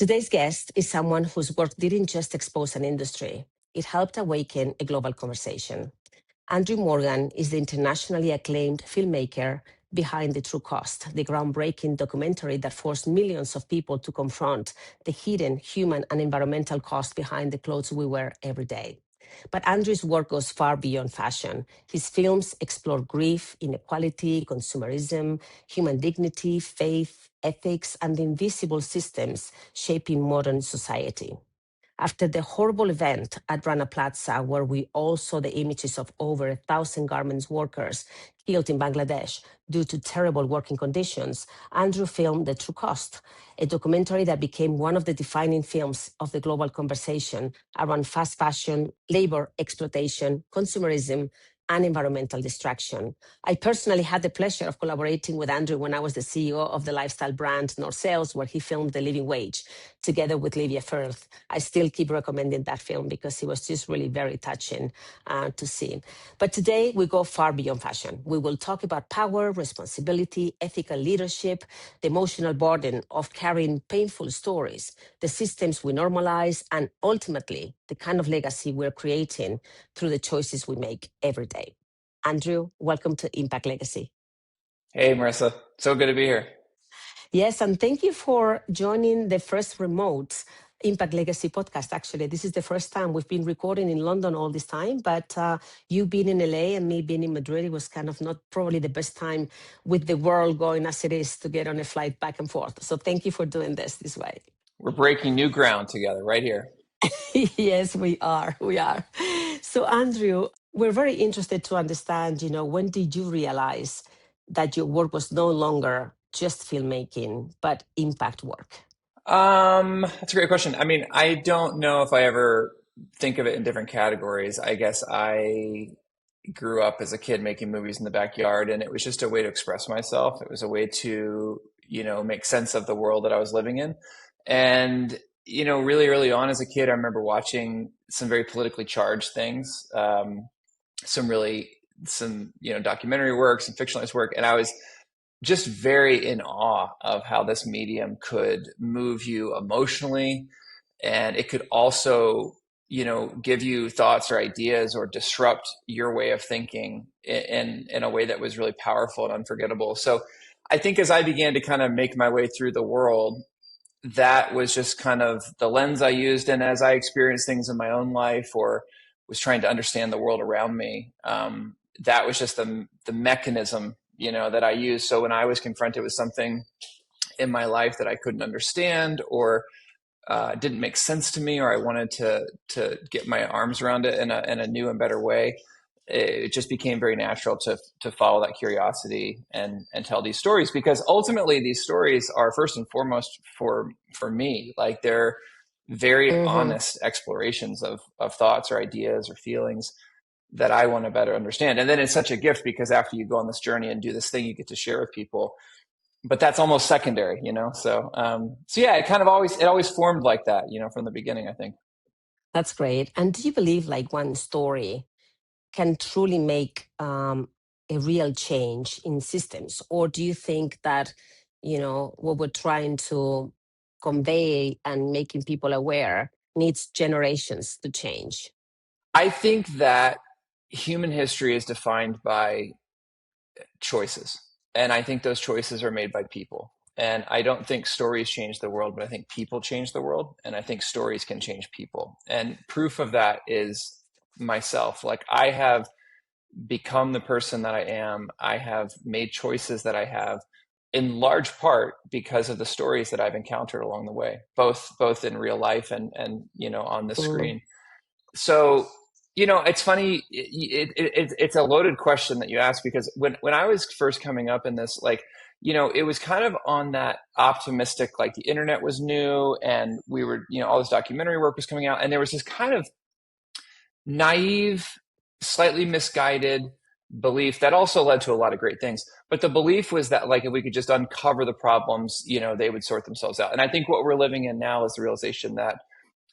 Today's guest is someone whose work didn't just expose an industry, it helped awaken a global conversation. Andrew Morgan is the internationally acclaimed filmmaker behind The True Cost, the groundbreaking documentary that forced millions of people to confront the hidden human and environmental cost behind the clothes we wear every day. But Andrew's work goes far beyond fashion. His films explore grief, inequality, consumerism, human dignity, faith, ethics, and the invisible systems shaping modern society. After the horrible event at Rana Plaza, where we all saw the images of over 1,000 garments workers killed in Bangladesh due to terrible working conditions, Andrew filmed The True Cost, a documentary that became one of the defining films of the global conversation around fast fashion, labor exploitation, consumerism, and environmental distraction. I personally had the pleasure of collaborating with Andrew when I was the CEO of the lifestyle brand North Sales, where he filmed The Living Wage together with Livia Firth. I still keep recommending that film because it was just really very touching to see. But today we go far beyond fashion. We will talk about power, responsibility, ethical leadership, the emotional burden of carrying painful stories, the systems we normalize, and ultimately the kind of legacy we're creating through the choices we make every day. Andrew, welcome to Impact Legacy. Hey, Marissa. So good to be here. Yes, and thank you for joining the first remote Impact Legacy podcast. Actually, this is the first time we've been recording in London all this time, but you being in LA and me being in Madrid, it was kind of not probably the best time with the world going as it is to get on a flight back and forth. So thank you for doing this way. We're breaking new ground together right here. Yes, we are. We are. So, Andrew, we're very interested to understand, when did you realize that your work was no longer just filmmaking, but impact work? That's a great question. I mean, I don't know if I ever think of it in different categories. I guess I grew up as a kid making movies in the backyard, and it was just a way to express myself. It was a way to, make sense of the world that I was living in. And, really early on as a kid, I remember watching some very politically charged things, some documentary work, some fictionalized work. And I was just very in awe of how this medium could move you emotionally. And it could also, give you thoughts or ideas or disrupt your way of thinking in a way that was really powerful and unforgettable. So I think as I began to kind of make my way through the world, that was just kind of the lens I used. And as I experienced things in my own life or was trying to understand the world around me, that was just the mechanism, that I used. So when I was confronted with something in my life that I couldn't understand or didn't make sense to me, or I wanted to get my arms around it in a new and better way, it just became very natural to follow that curiosity and tell these stories, because ultimately these stories are first and foremost for me. Like, they're very honest explorations of thoughts or ideas or feelings that I want to better understand. And then it's such a gift because after you go on this journey and do this thing, you get to share with people. But that's almost secondary, So yeah, it always formed like that, from the beginning, I think. That's great. And do you believe like one story can truly make a real change in systems? Or do you think that, what we're trying to convey and making people aware needs generations to change? I think that human history is defined by choices. And I think those choices are made by people. And I don't think stories change the world, but I think people change the world. And I think stories can change people. And proof of that is myself. Like, I have become the person that I am. I have made choices that I have in large part because of the stories that I've encountered along the way, both in real life and on the screen. So, it's funny. It's a loaded question that you ask, because when I was first coming up in this, it was kind of on that optimistic, like the internet was new and we were, all this documentary work was coming out, and there was this kind of naive, slightly misguided belief that also led to a lot of great things. But the belief was that, like, if we could just uncover the problems, they would sort themselves out. And I think what we're living in now is the realization that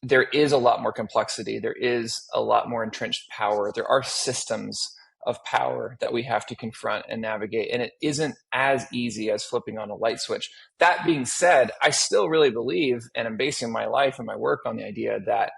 there is a lot more complexity. There is a lot more entrenched power. There are systems of power that we have to confront and navigate. And it isn't as easy as flipping on a light switch. That being said, I still really believe, and I'm basing my life and my work on the idea that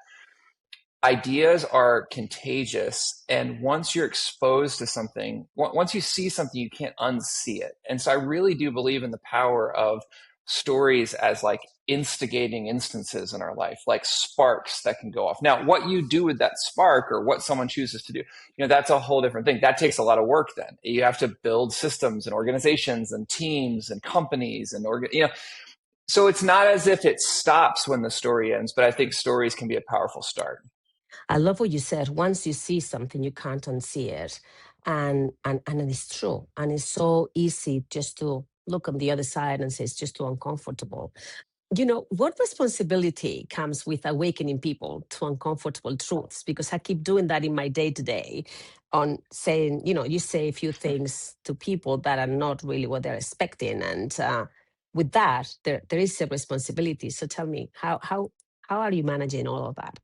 ideas are contagious. And once you're exposed to something, once you see something, you can't unsee it. And so I really do believe in the power of stories as like instigating instances in our life, like sparks that can go off. Now, what you do with that spark or what someone chooses to do, that's a whole different thing. That takes a lot of work then. You have to build systems and organizations and teams and companies and, so it's not as if it stops when the story ends, but I think stories can be a powerful start. I love what you said. Once you see something, you can't unsee it. And it's true. And it's so easy just to look on the other side and say it's just too uncomfortable. What responsibility comes with awakening people to uncomfortable truths? Because I keep doing that in my day to day on saying, you say a few things to people that are not really what they're expecting. And with that, there is a responsibility. So tell me, how are you managing all of that?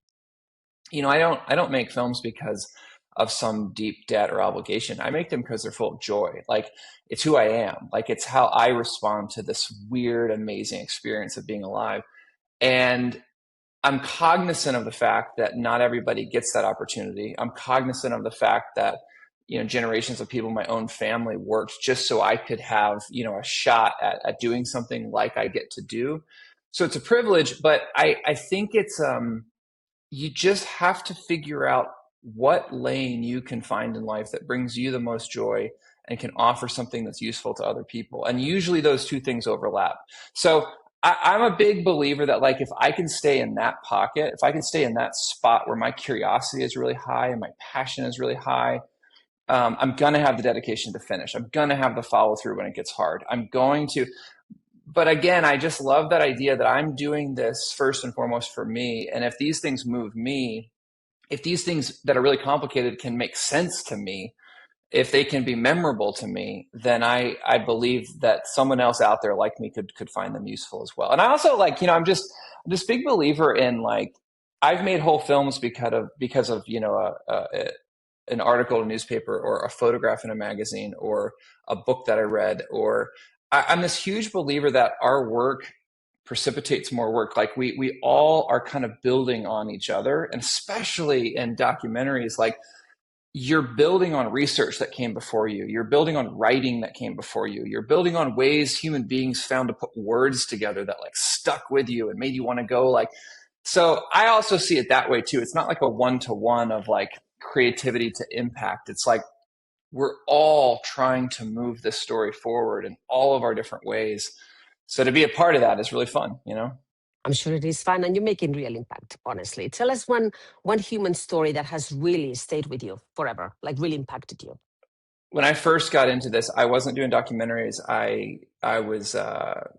I don't make films because of some deep debt or obligation. I make them because they're full of joy. Like it's who I am. Like it's how I respond to this weird, amazing experience of being alive. And I'm cognizant of the fact that not everybody gets that opportunity. I'm cognizant of the fact that, generations of people in my own family worked just so I could have, a shot at doing something like I get to do. So it's a privilege, but I think it's, you just have to figure out what lane you can find in life that brings you the most joy and can offer something that's useful to other people. And usually those two things overlap. So I'm a big believer that like if I can stay in that pocket, if I can stay in that spot where my curiosity is really high and my passion is really high, I'm going to have the dedication to finish. I'm going to have the follow through when it gets hard. But again, I just love that idea that I'm doing this first and foremost for me. And if these things move me, if these things that are really complicated can make sense to me, if they can be memorable to me, then I believe that someone else out there like me could find them useful as well. And I also like, I'm this big believer in like, I've made whole films because of an article in a newspaper or a photograph in a magazine or a book that I read, or I'm this huge believer that our work precipitates more work. Like we all are kind of building on each other, and especially in documentaries, like you're building on research that came before you. You're building on writing that came before you. You're building on ways human beings found to put words together that like stuck with you and made you want to go like. So I also see it that way too. It's not like a one-to-one of like creativity to impact. It's like we're all trying to move this story forward in all of our different ways. So to be a part of that is really fun. I'm sure it is fun, and you're making real impact, honestly. Tell us one human story that has really stayed with you forever, like really impacted you. When I first got into this, I wasn't doing documentaries. I was I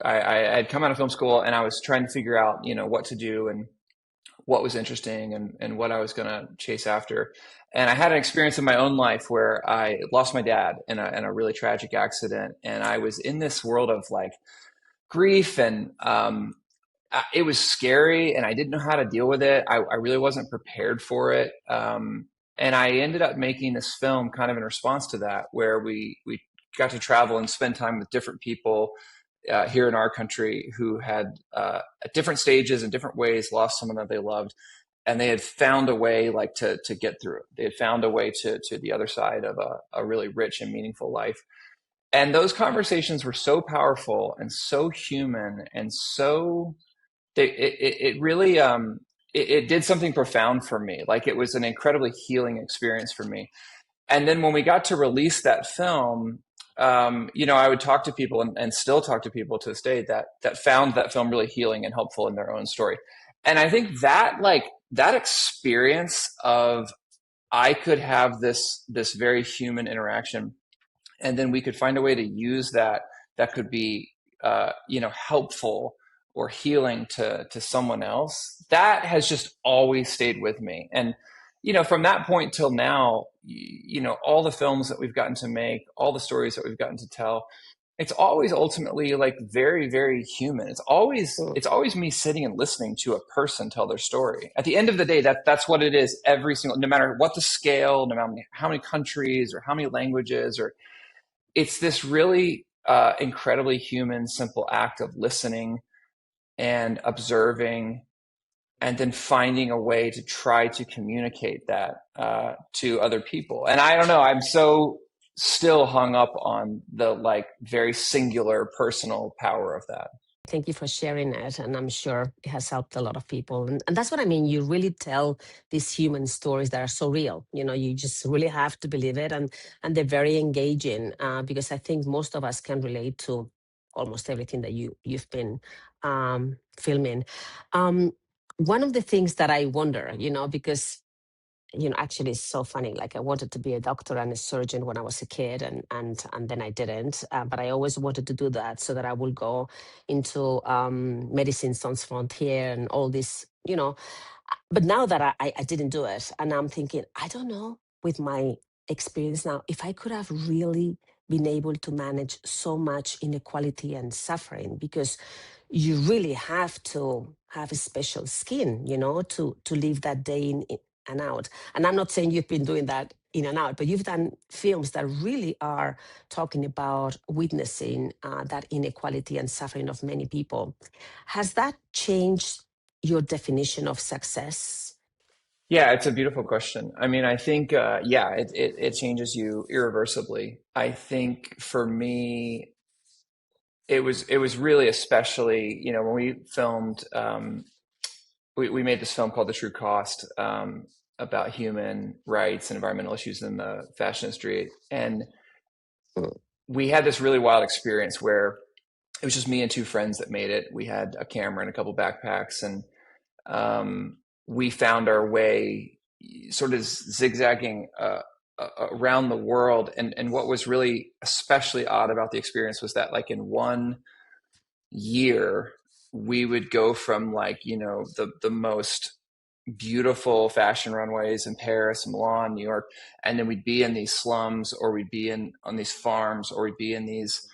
had come out of film school and I was trying to figure out, what to do and what was interesting and what I was going to chase after. And I had an experience in my own life where I lost my dad in a really tragic accident. And I was in this world of like grief and it was scary and I didn't know how to deal with it. I really wasn't prepared for it. And I ended up making this film kind of in response to that, where we got to travel and spend time with different people here in our country who had at different stages and different ways lost someone that they loved, and they had found a way like to get through it. They had found a way to the other side of a really rich and meaningful life. And those conversations were so powerful and so human and so it really it did something profound for me. Like it was an incredibly healing experience for me. And then when we got to release that film, I would talk to people and still talk to people to this day that found that film really healing and helpful in their own story. And I think that like that experience of I could have this very human interaction, and then we could find a way to use that could be helpful or healing to someone else. That has just always stayed with me. And from that point till now, all the films that we've gotten to make, all the stories that we've gotten to tell, it's always ultimately like very, very human. Mm. It's always me sitting and listening to a person tell their story. At the end of the day, that's what it is. Every single, no matter what the scale, no matter how many countries or how many languages, or it's this really incredibly human, simple act of listening and observing, and then finding a way to try to communicate that to other people. And I don't know, I'm so still hung up on the like very singular personal power of that. Thank you for sharing it. And I'm sure it has helped a lot of people. And that's what I mean. You really tell these human stories that are so real. You just really have to believe it. And they're very engaging because I think most of us can relate to almost everything that you've been filming. Um, One of the things that I wonder, because actually it's so funny. Like I wanted to be a doctor and a surgeon when I was a kid, and then I didn't. But I always wanted to do that so that I would go into Medicine Sans Frontier and all this. But now that I didn't do it, and I'm thinking, I don't know, with my experience now, if I could have really been able to manage so much inequality and suffering, because you really have to have a special skin, to live that day in and out. And I'm not saying you've been doing that in and out, but you've done films that really are talking about witnessing that inequality and suffering of many people. Has that changed your definition of success? Yeah, it's a beautiful question. I mean, I think, yeah, it changes you irreversibly. I think for me, it was really especially, when we filmed, we made this film called The True Cost, about human rights and environmental issues in the fashion industry. And Mm. we had this really wild experience where it was just me and two friends that made it. We had a camera and a couple backpacks, and um, we found our way sort of zigzagging around the world. And what was really especially odd about the experience was that, like, in 1 year, we would go from, like, the most beautiful fashion runways in Paris, Milan, New York, and then we'd be in these slums, or we'd be in on these farms, or we'd be in these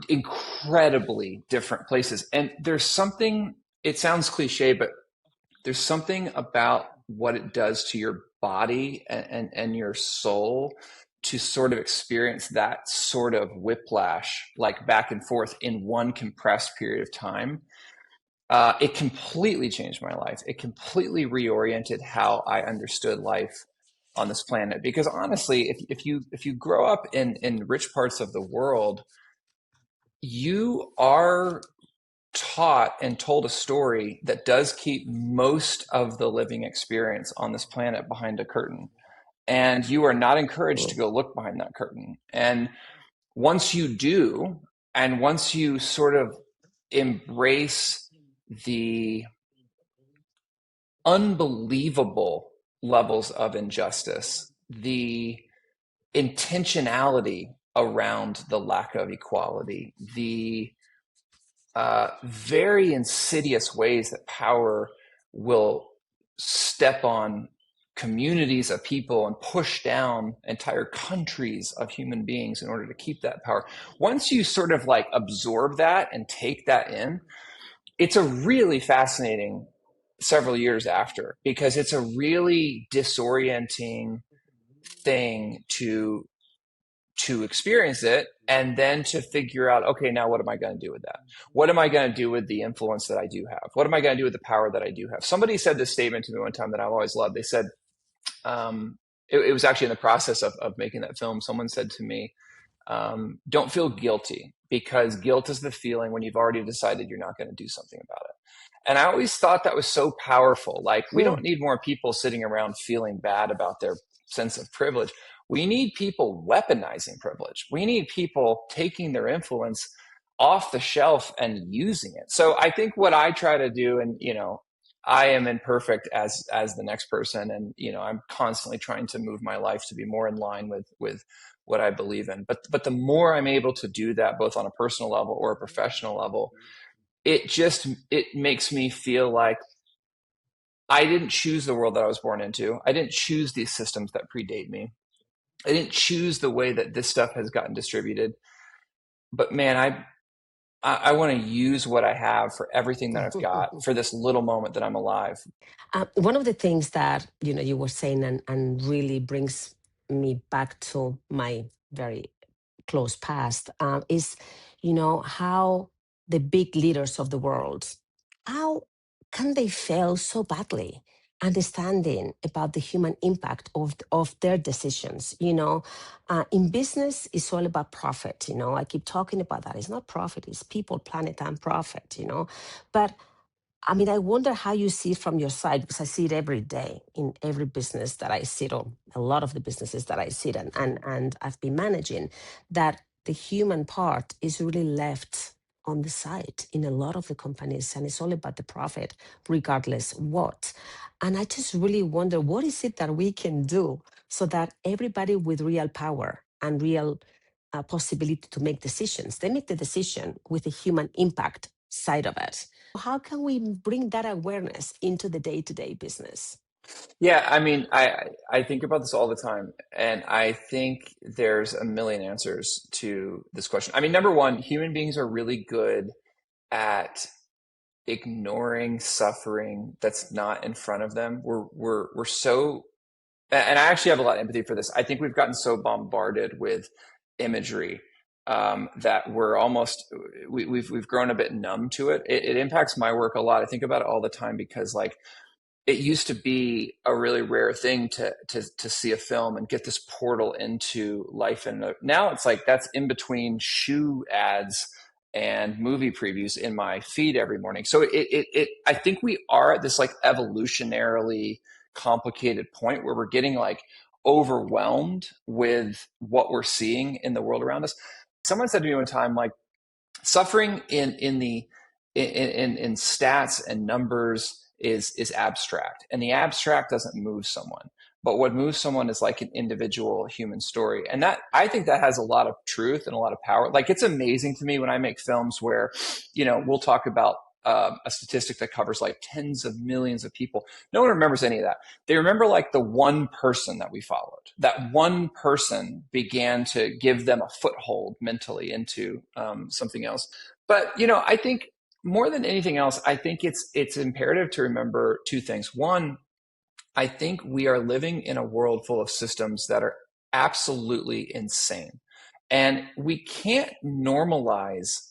incredibly different places. And there's something, it sounds cliche, but there's something about what it does to your body and your soul to sort of experience that sort of whiplash, like back and forth in one compressed period of time. It completely changed my life. It completely reoriented how I understood life on this planet. Because honestly, if you grow up in rich parts of the world, you are taught and told a story that does keep most of the living experience on this planet behind a curtain. And you are not encouraged to Mm. go look behind that curtain. And once you do, and once you sort of embrace the unbelievable levels of injustice, the intentionality around the lack of equality, the very insidious ways that power will step on communities of people and push down entire countries of human beings in order to keep that power. Once you sort of like absorb that and take that in, it's a really fascinating several years after, because it's a really disorienting thing to experience it, and then to figure out, okay, now what am I going to do with that? What am I going to do with the influence that I do have? What am I going to do with the power that I do have? Somebody said this statement to me one time that I've always loved. They said, it was actually in the process of making that film, someone said to me, don't feel guilty, because guilt is the feeling when you've already decided you're not going to do something about it. And I always thought that was so powerful. Like, we Mm. don't need more people sitting around feeling bad about their sense of privilege. We need people weaponizing privilege. We need people taking their influence off the shelf and using it. So I think what I try to do, and I am imperfect as the next person, and I'm constantly trying to move my life to be more in line with what I believe in. But the more I'm able to do that, both on a personal level or a professional level, it makes me feel like I didn't choose the world that I was born into. I didn't choose these systems that predate me. I didn't choose the way that this stuff has gotten distributed. but man, I want to use what I have for everything that I've got for this little moment that I'm alive. One of the things that you were saying and really brings me back to my very close past is how the big leaders of the world, how can they fail so badly understanding about the human impact of their decisions. In business, it's all about profit. I keep talking about that. It's not profit, it's people, planet, and profit. But I mean, I wonder how you see it from your side, because I see it every day in every business that I sit on, a lot of the businesses that I sit in and I've been managing, that the human part is really left on the side in a lot of the companies, and it's all about the profit, regardless what. And I just really wonder, what is it that we can do so that everybody with real power and real possibility to make decisions, they make the decision with the human impact side of it. How can we bring that awareness into the day-to-day business? Yeah, I mean, I think about this all the time, and I think there's a million answers to this question. I mean, number one, human beings are really good at ignoring suffering that's not in front of them. We're so, and I actually have a lot of empathy for this. I think we've gotten so bombarded with imagery that we're almost we've grown a bit numb to it. It impacts my work a lot. I think about it all the time because like it used to be a really rare thing to see a film and get this portal into life, and now it's like that's in between shoe ads and movie previews in my feed every morning. So it I think we are at this like evolutionarily complicated point where we're getting like overwhelmed with what we're seeing in the world around us. Someone said to me one time, like, suffering in stats and numbers is abstract, and the abstract doesn't move someone, but what moves someone is like an individual human story. And that, I think that has a lot of truth and a lot of power. Like, it's amazing to me when I make films where we'll talk about a statistic that covers like tens of millions of people. No one remembers any of that. They remember like the one person that we followed. That one person began to give them a foothold mentally into something else. But I think more than anything else, I think it's imperative to remember two things. One, I think we are living in a world full of systems that are absolutely insane, and we can't normalize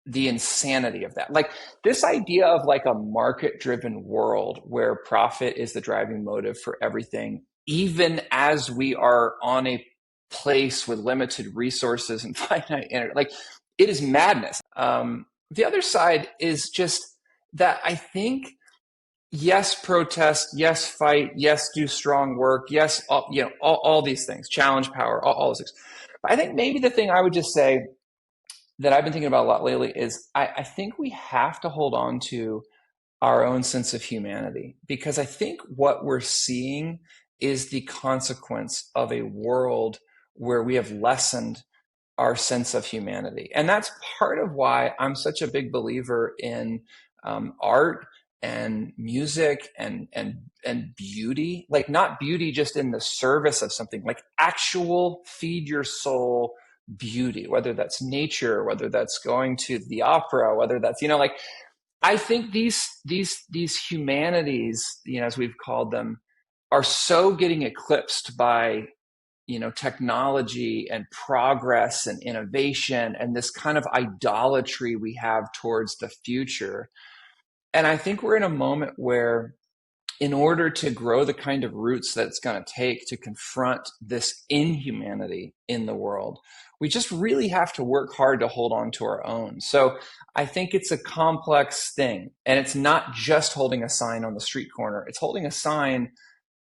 the insanity of that. Like, this idea of like a market driven world where profit is the driving motive for everything, even as we are on a place with limited resources and finite energy, like, it is madness. The other side is just that I think, yes, protest, yes, fight, yes, do strong work, yes, all these things, challenge power, all those things. But I think maybe the thing I would just say that I've been thinking about a lot lately is I think we have to hold on to our own sense of humanity, because I think what we're seeing is the consequence of a world where we have lessened our sense of humanity. And that's part of why I'm such a big believer in art and music and beauty. Like, not beauty just in the service of something, like actual feed your soul beauty, whether that's nature, whether that's going to the opera, whether that's like, I think these humanities, as we've called them, are so getting eclipsed by technology and progress and innovation and this kind of idolatry we have towards the future. And I think we're in a moment where, in order to grow the kind of roots that it's going to take to confront this inhumanity in the world, we just really have to work hard to hold on to our own. So I think it's a complex thing. And it's not just holding a sign on the street corner, it's holding a sign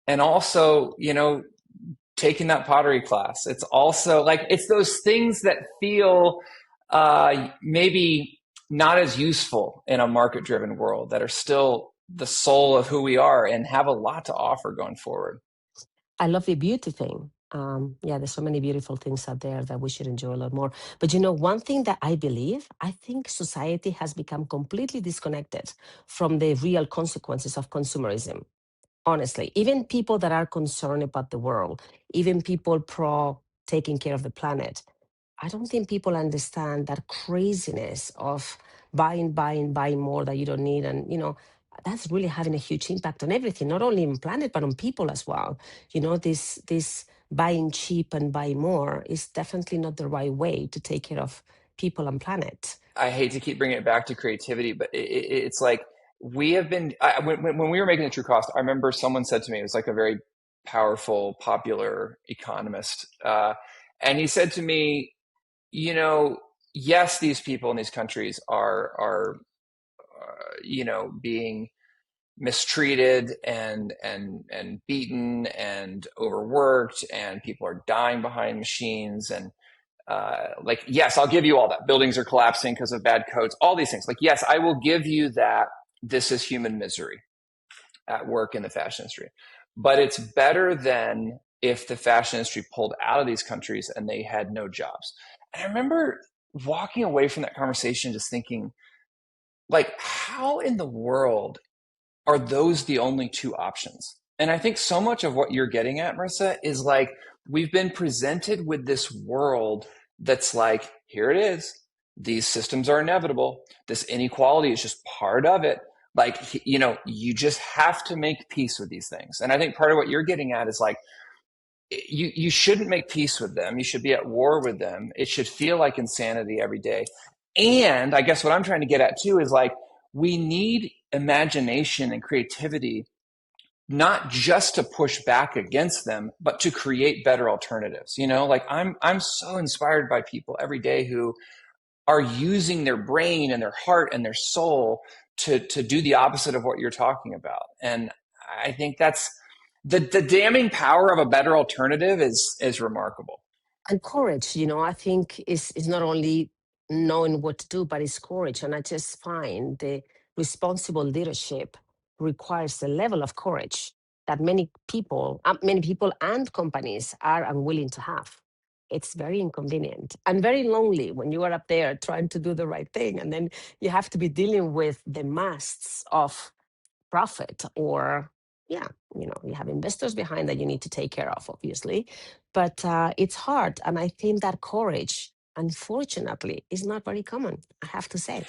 and also, taking that pottery class. It's also like, it's those things that feel maybe not as useful in a market driven world that are still the soul of who we are and have a lot to offer going forward. I love the beauty thing. Yeah, there's so many beautiful things out there that we should enjoy a lot more. But one thing that I think society has become completely disconnected from the real consequences of consumerism. Honestly, even people that are concerned about the world, even people pro taking care of the planet, I don't think people understand that craziness of buying more that you don't need. And, that's really having a huge impact on everything, not only in planet, but on people as well. This buying cheap and buy more is definitely not the right way to take care of people and planet. I hate to keep bringing it back to creativity, but it's like we have been. When we were making the true cost, I remember someone said to me, it was like a very powerful, popular economist, and he said to me, yes, these people in these countries are being mistreated and beaten and overworked, and people are dying behind machines, and like, yes, I'll give you all that. Buildings are collapsing because of bad codes, all these things. Like, yes, I will give you that. This is human misery at work in the fashion industry. But it's better than if the fashion industry pulled out of these countries and they had no jobs. And I remember walking away from that conversation just thinking, like, how in the world are those the only two options? And I think so much of what you're getting at, Marissa, is like we've been presented with this world that's like, here it is. These systems are inevitable. This inequality is just part of it. Like, you just have to make peace with these things. And I think part of what you're getting at is like, you shouldn't make peace with them. You should be at war with them. It should feel like insanity every day. And I guess what I'm trying to get at too is like, we need imagination and creativity, not just to push back against them, but to create better alternatives. Like I'm so inspired by people every day who are using their brain and their heart and their soul to do the opposite of what you're talking about. And I think that's the damning power of a better alternative is remarkable. And courage, I think is not only knowing what to do, but it's courage. And I just find the responsible leadership requires a level of courage that many people and companies are unwilling to have. It's very inconvenient and very lonely when you are up there trying to do the right thing, and then you have to be dealing with the masts of profit, or yeah, you have investors behind that you need to take care of, obviously. But it's hard, and I think that courage, unfortunately, is not very common, I have to say.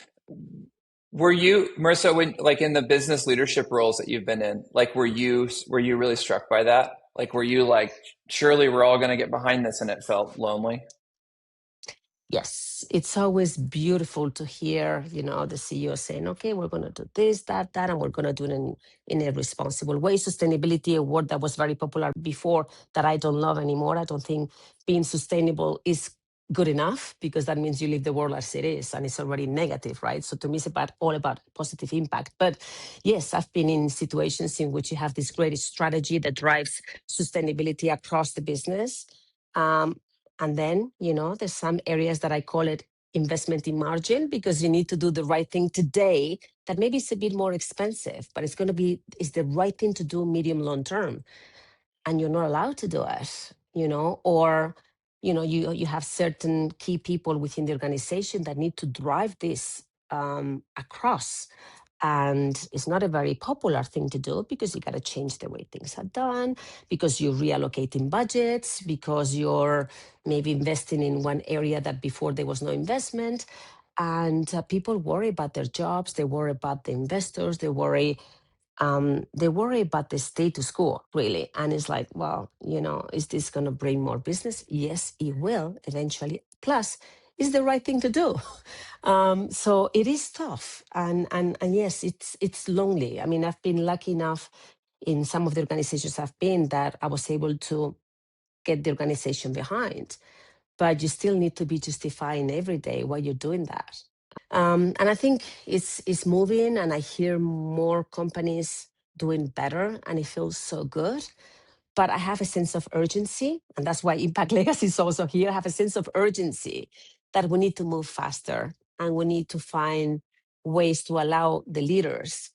Were you, Marissa, when like in the business leadership roles that you've been in, like were you really struck by that? Like were you like, surely we're all going to get behind this, and it felt lonely? Yes, it's always beautiful to hear, the CEO saying, okay, we're going to do this, that, and we're going to do it in a responsible way. Sustainability, a word that was very popular before that I don't love anymore. I don't think being sustainable is good enough, because that means you leave the world as it is and it's already negative, right? So to me, it's all about positive impact. But yes, I've been in situations in which you have this great strategy that drives sustainability across the business. Um, and then, there's some areas that I call it investment in margin, because you need to do the right thing today that maybe it's a bit more expensive, but it's the right thing to do medium long term. And you're not allowed to do it, or, you have certain key people within the organization that need to drive this across. And it's not a very popular thing to do, because you got to change the way things are done, because you're reallocating budgets, because you're maybe investing in one area that before there was no investment. And people worry about their jobs, they worry about the investors, they worry about the status quo, really. And it's like, well, is this going to bring more business? Yes, it will eventually. Plus, it's the right thing to do. So it is tough, and yes, it's lonely. I mean, I've been lucky enough in some of the organizations I've been that I was able to get the organization behind, but you still need to be justifying every day why you're doing that. And I think it's moving, and I hear more companies doing better, and it feels so good. But I have a sense of urgency, and that's why Impact Legacy is also here. I have a sense of urgency that we need to move faster, and we need to find ways to allow the leaders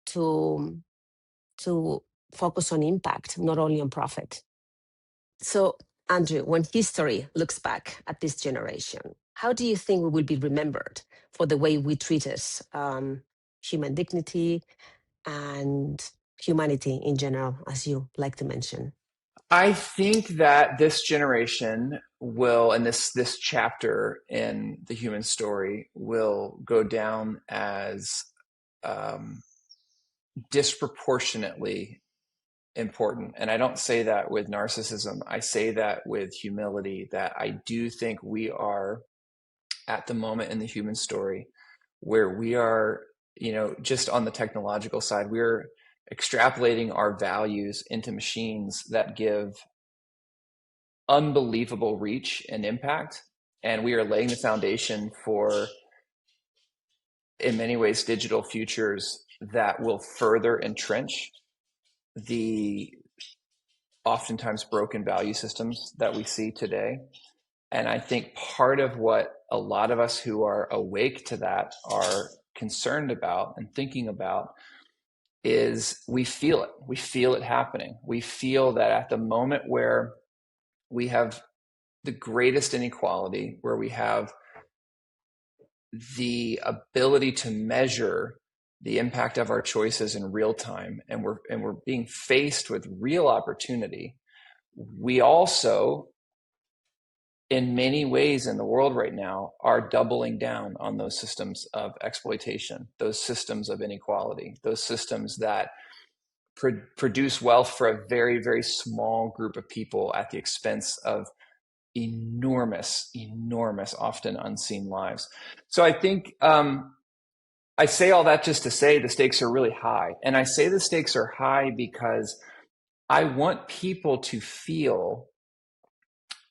to to focus on impact, not only on profit. So, Andrew, when history looks back at this generation, how do you think we will be remembered for the way we treated human dignity and humanity in general, as you like to mention? I think that this generation will, and this chapter in the human story will go down as um, disproportionately important. And I don't say that with narcissism. I say that with humility, that I do think we are at the moment in the human story where we are, just on the technological side, we're extrapolating our values into machines that give unbelievable reach and impact. And we are laying the foundation for, in many ways, digital futures that will further entrench the oftentimes broken value systems that we see today. And I think part of what a lot of us who are awake to that are concerned about and thinking about is we feel it. We feel it happening. We feel that at the moment where we have the greatest inequality, where we have the ability to measure the impact of our choices in real time, and we're being faced with real opportunity, we also, in many ways in the world right now, are doubling down on those systems of exploitation, those systems of inequality, those systems that produce wealth for a very, very small group of people at the expense of enormous, often unseen lives. So I think I say all that just to say the stakes are really high. And I say the stakes are high because I want people to feel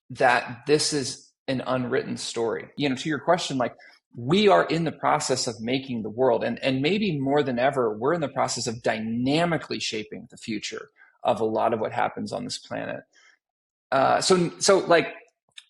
that this is an unwritten story. To your question, like, we are in the process of making the world, and maybe more than ever, we're in the process of dynamically shaping the future of a lot of what happens on this planet. So like,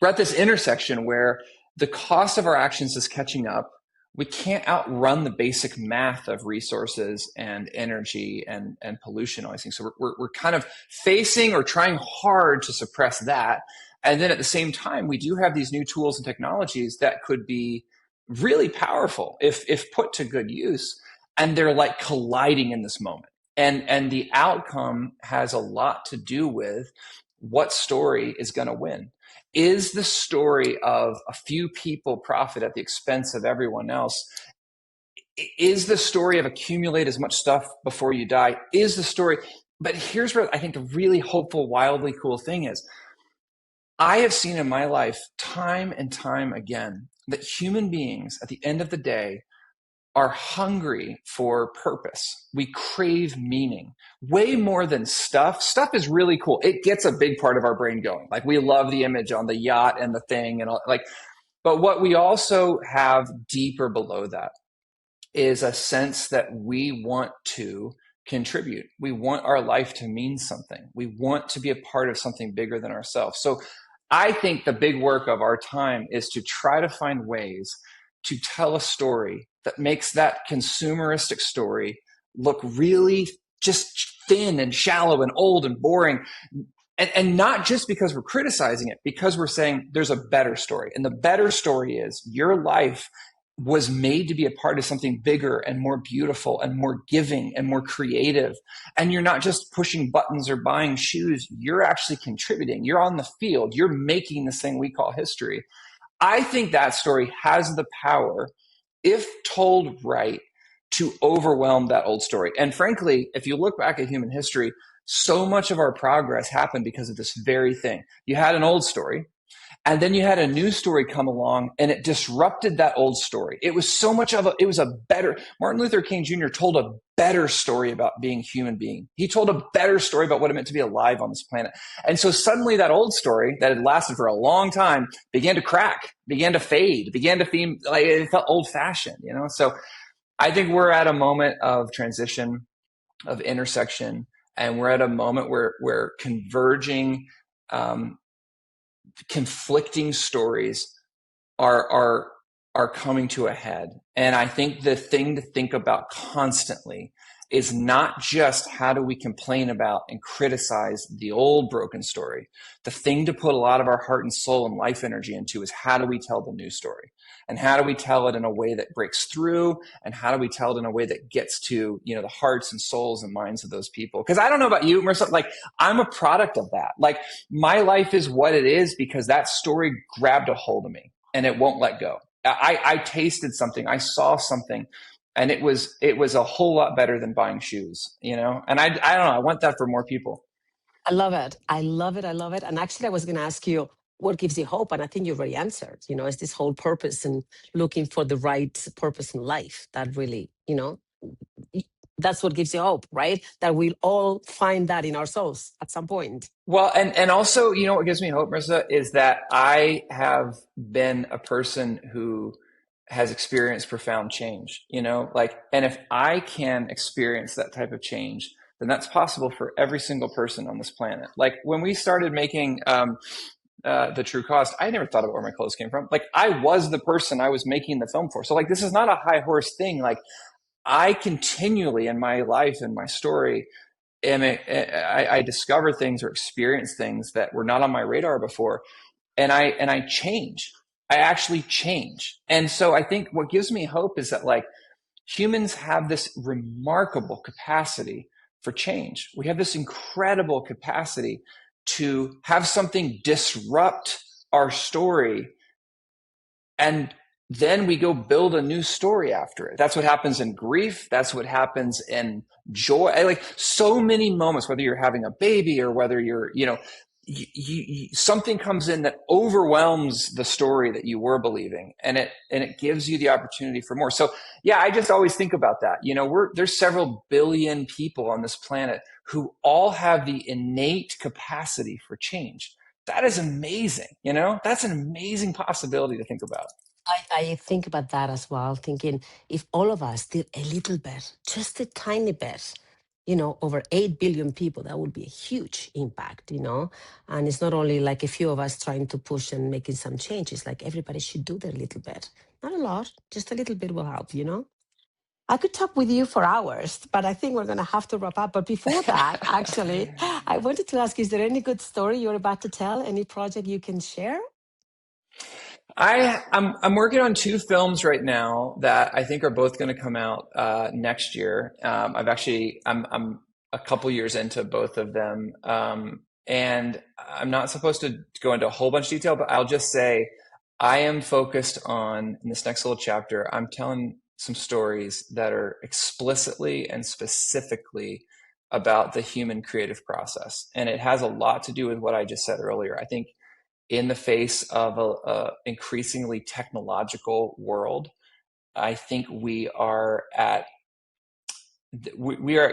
we're at this intersection where the cost of our actions is catching up. We can't outrun the basic math of resources and energy and pollution, all these things. So we're kind of facing or trying hard to suppress that. And then at the same time, we do have these new tools and technologies that could be really powerful if put to good use. And they're like colliding in this moment. And the outcome has a lot to do with what story is going to win. Is the story of a few people profit at the expense of everyone else? Is the story of accumulate as much stuff before you die? Is the story? But here's where I think the really hopeful, wildly cool thing is. I have seen in my life time and time again that human beings at the end of the day are hungry for purpose. We crave meaning way more than stuff. Stuff is really cool. It gets a big part of our brain going. Like, we love the image on the yacht and the thing and all, like, but what we also have deeper below that is a sense that we want to contribute. We want our life to mean something. We want to be a part of something bigger than ourselves. So I think the big work of our time is to try to find ways to tell a story that makes that consumeristic story look really just thin and shallow and old and boring. And not just because we're criticizing it, because we're saying there's a better story. And the better story is your life was made to be a part of something bigger and more beautiful and more giving and more creative. And you're not just pushing buttons or buying shoes. You're actually contributing. You're on the field. You're making this thing we call history. I think that story has the power, if told right, to overwhelm that old story. And frankly, if you look back at human history, so much of our progress happened because of this very thing. You had an old story, and then you had a new story come along, and it disrupted that old story. It was so much of it was a better, Martin Luther King Jr. told a better story about being a human being. He told a better story about what it meant to be alive on this planet. And so suddenly that old story that had lasted for a long time began to crack, began to fade, began to feel like it felt old fashioned, So I think we're at a moment of transition, of intersection, and we're at a moment where converging, conflicting stories are coming to a head. And I think the thing to think about constantly is not just how do we complain about and criticize the old broken story. The thing to put a lot of our heart and soul and life energy into is how do we tell the new story? And how do we tell it in a way that breaks through? And how do we tell it in a way that gets to, the hearts and souls and minds of those people? Because I don't know about you, Marissa, like I'm a product of that. Like my life is what it is because that story grabbed a hold of me and it won't let go. I tasted something, I saw something, and it was a whole lot better than buying shoes, And I don't know, I want that for more people. I love it. I love it. I love it. And actually, I was going to ask you what gives you hope. And I think you already answered, it's this whole purpose and looking for the right purpose in life that really, y- that's what gives you hope, right? That we'll all find that in ourselves at some point. Well, and also, what gives me hope, Marissa, is that I have been a person who has experienced profound change, and if I can experience that type of change, then that's possible for every single person on this planet. Like when we started making the True Cost, I never thought about where my clothes came from. Like I was the person I was making the film for. So like, this is not a high horse thing. Like I continually in my life and my story I discover things or experience things that were not on my radar before, and I change. I actually change, and so I think what gives me hope is that like humans have this remarkable capacity for change. We have this incredible capacity to have something disrupt our story and then we go build a new story after it. That's what happens in grief. That's what happens in joy. Like so many moments, whether you're having a baby or whether you're, something comes in that overwhelms the story that you were believing, and it gives you the opportunity for more. So yeah, I just always think about that. There's several billion people on this planet who all have the innate capacity for change. That is amazing. That's an amazing possibility to think about. I think about that as well, thinking if all of us did a little bit, just a tiny bit, over 8 billion people, that would be a huge impact. And it's not only like a few of us trying to push and making some changes, like everybody should do their little bit. Not a lot, just a little bit will help. I could talk with you for hours, but I think we're going to have to wrap up. But before that, actually, I wanted to ask, is there any good story you're about to tell? Any project you can share? I'm working on two films right now that I think are both going to come out next year. I'm a couple years into both of them, and I'm not supposed to go into a whole bunch of detail, but I'll just say I am focused on in this next little chapter. I'm telling some stories that are explicitly and specifically about the human creative process, and it has a lot to do with what I just said earlier. I think in the face of a increasingly technological world, I think we are at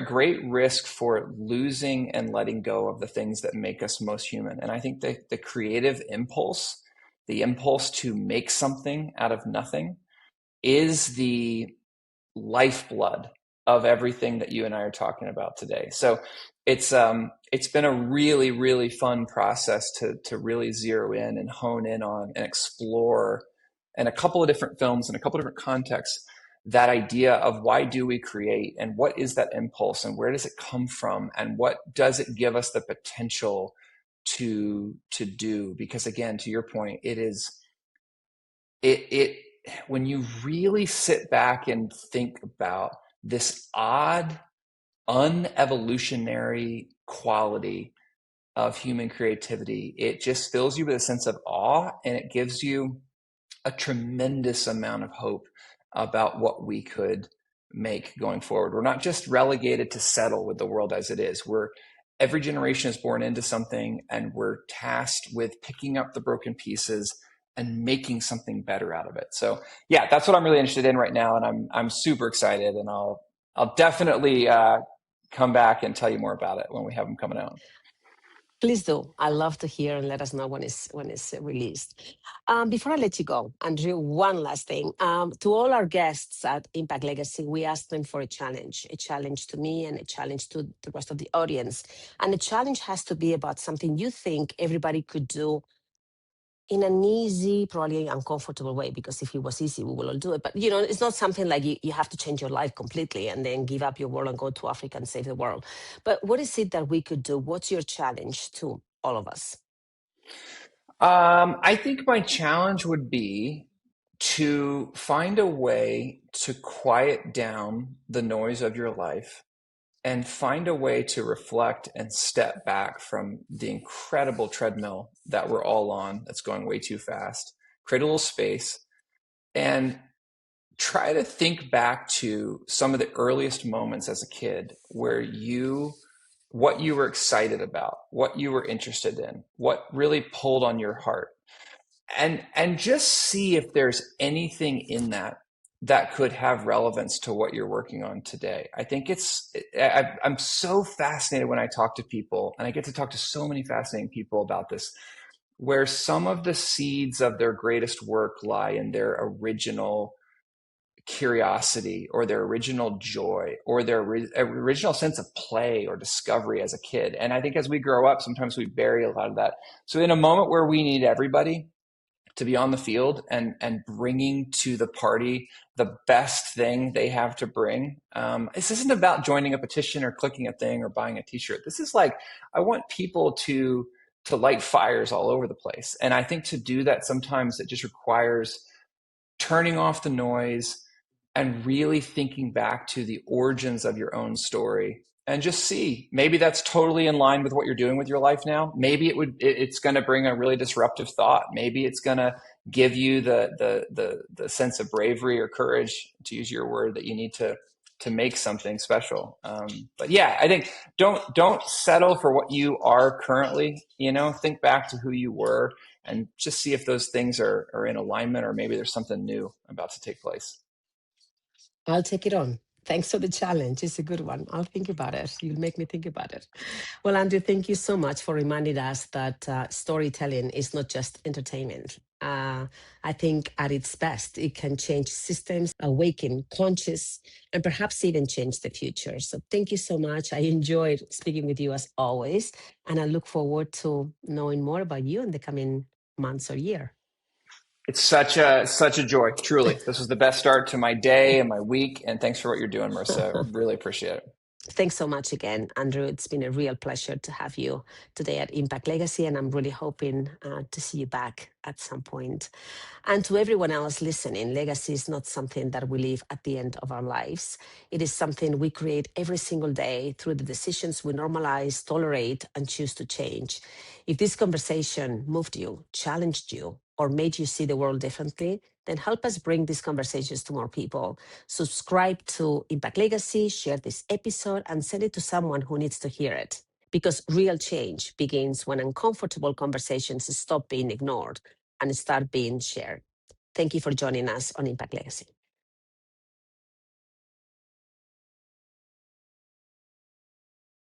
great risk for losing and letting go of the things that make us most human. And I think the creative impulse, the impulse to make something out of nothing, is the lifeblood of everything that you and I are talking about today. So it's been a really, really fun process to really zero in and hone in on and explore in a couple of different films and a couple of different contexts that idea of why do we create and what is that impulse and where does it come from and what does it give us the potential to do. Because again, to your point, it when you really sit back and think about this odd unevolutionary quality of human creativity, it just fills you with a sense of awe, and it gives you a tremendous amount of hope about what we could make going forward. We're not just relegated to settle with the world as it is. Every generation is born into something, and we're tasked with picking up the broken pieces and making something better out of it. So yeah, that's what I'm really interested in right now, and I'm super excited, and I'll definitely come back and tell you more about it when we have them coming out. Please do. I love to hear and let us know when it's released. Before I let you go, Andrew, one last thing. To all our guests at Impact Legacy, we asked them for a challenge to me and a challenge to the rest of the audience. And the challenge has to be about something you think everybody could do in an easy, probably uncomfortable way, because if it was easy, we will all do it. But it's not something like you have to change your life completely and then give up your world and go to Africa and save the world. But what is it that we could do? What's your challenge to all of us? I think my challenge would be to find a way to quiet down the noise of your life and find a way to reflect and step back from the incredible treadmill that we're all on that's going way too fast. Create a little space and try to think back to some of the earliest moments as a kid where what you were excited about, what you were interested in, what really pulled on your heart, and just see if there's anything in that could have relevance to what you're working on today. I think I'm so fascinated when I talk to people, and I get to talk to so many fascinating people about this, where some of the seeds of their greatest work lie in their original curiosity or their original joy or their original sense of play or discovery as a kid. And I think as we grow up, sometimes we bury a lot of that. So in a moment where we need everybody to be on the field and bringing to the party the best thing they have to bring. This isn't about joining a petition or clicking a thing or buying a t-shirt. This is like, I want people to light fires all over the place. And I think to do that, sometimes it just requires turning off the noise and really thinking back to the origins of your own story and just see, maybe that's totally in line with what you're doing with your life now. Maybe it's going to bring a really disruptive thought. Maybe it's going to give you the sense of bravery or courage, to use your word, that you need to make something special. But yeah, I think don't settle for what you are currently. Think back to who you were and just see if those things are in alignment, or maybe there's something new about to take place. I'll take it on. Thanks for the challenge. It's a good one. I'll think about it. You'll make me think about it. Well, Andrew, thank you so much for reminding us that storytelling is not just entertainment. I think at its best, it can change systems, awaken conscious, and perhaps even change the future. So thank you so much. I enjoyed speaking with you as always, and I look forward to knowing more about you in the coming months or year. It's such a joy, truly. This was the best start to my day and my week, and thanks for what you're doing, Marissa. Really appreciate it. Thanks so much again, Andrew. It's been a real pleasure to have you today at Impact Legacy, and I'm really hoping to see you back at some point. And to everyone else listening, legacy is not something that we leave at the end of our lives. It is something we create every single day through the decisions we normalize, tolerate, and choose to change. If this conversation moved you, challenged you, or made you see the world differently, then help us bring these conversations to more people. Subscribe to Impact Legacy, share this episode, and send it to someone who needs to hear it. Because real change begins when uncomfortable conversations stop being ignored and start being shared. Thank you for joining us on Impact Legacy.